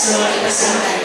Selamat dipersilakan.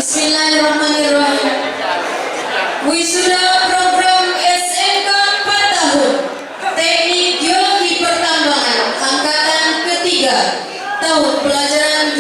Bismillahirrahmanirrahim. Wisuda program SMK 4 tahun Teknik Geologi Pertambangan Angkatan ketiga tahun pelajaran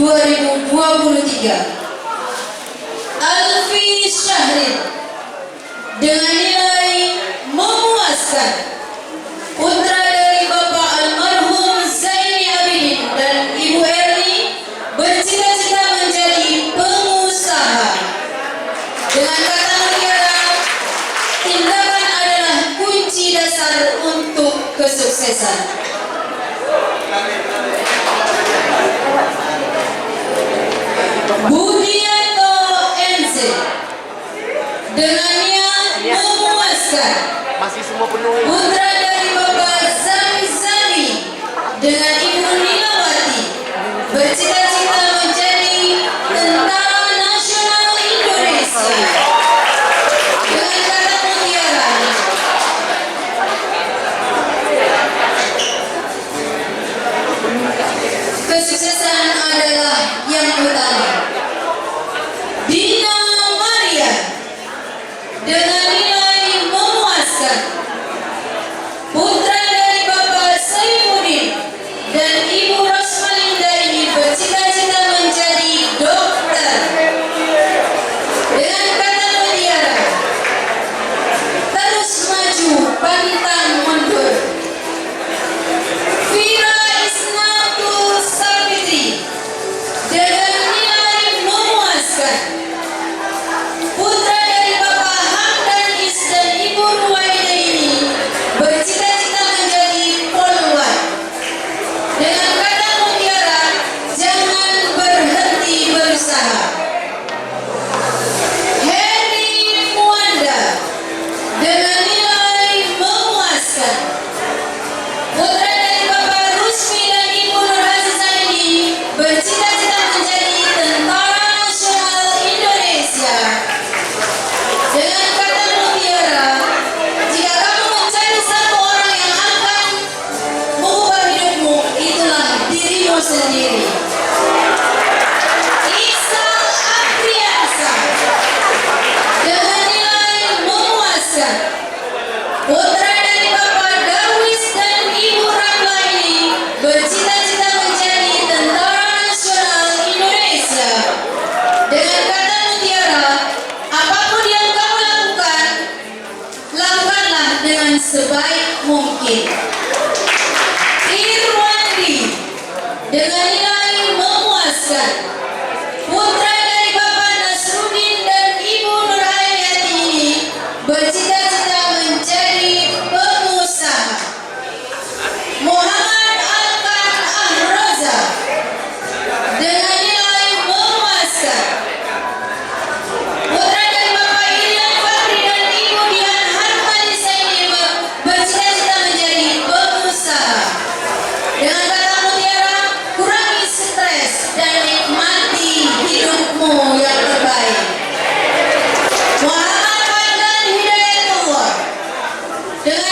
2022-2023 Alfi Syahrin dengan nilai memuaskan, putra dari Bapak almarhum Zaini Abidin dan Ibu Erni, bercita-cita menjadi pengusaha. Dengan kata mutiara, tindakan adalah kunci dasar untuk kesuksesan. Budianto NZ dengan niat memuaskan, masih semua penuh. putra dari Bapak Zani dengan Ibu Nilawati, bercita-cita menjadi Tentara Nasional Indonesia. Dengan kata mutiara, kesuksesan adalah yang utama. Dina Maria dengan nilai memuaskan, putra dari Bapak Saifuddin dan Ibu Rosmalinda ini bercita-cita menjadi dokter. Dengan kata mutiara, terus maju pantang mundur. Vira Isnatul Sabitri dengan nilai memuaskan, putra dari Bapak Hamdan Is dan Ibu Ruwaida ini bercita-cita menjadi polwan. Dengan kata mutiara, jangan berhenti berusaha. Heri Muanda dengan nilai memuaskan, putra dari Bapak Rusmi dan Ibu Nur Azizah ini bercita-cita menjadi Tentara Nasional Indonesia. Dengan kata mutiara, jika kamu mencari satu orang yang akan mengubah hidupmu, itulah dirimu sendiri. Isal Apriansa dengan nilai memuaskan, putra dari Bapak Darwis dan Ibu Ramla ini bercita-cita menjadi Tentara Nasional Indonesia. Dengan kata mutiara, apapun yang kamu lakukan, lakukanlah dengan sebaik mungkin. Irwandi dengan nilai memuaskan, putra dari Bapak Nasruddin dan Ibu Nur Hayati ini bercita-cita menjadi pengusaha. Muhammad Alkan Ahroza dengan nilai memuaskan, putra dari Bapak Irian Fakri dan Ibu Dian Harmanisa ini bercita-cita menjadi pengusaha. Dengan kata mutiara, kurangi stres dan nikmati hidupmu yang terbaik. Muhammad Fadlan Hidayatullah dengan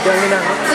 Yang minang.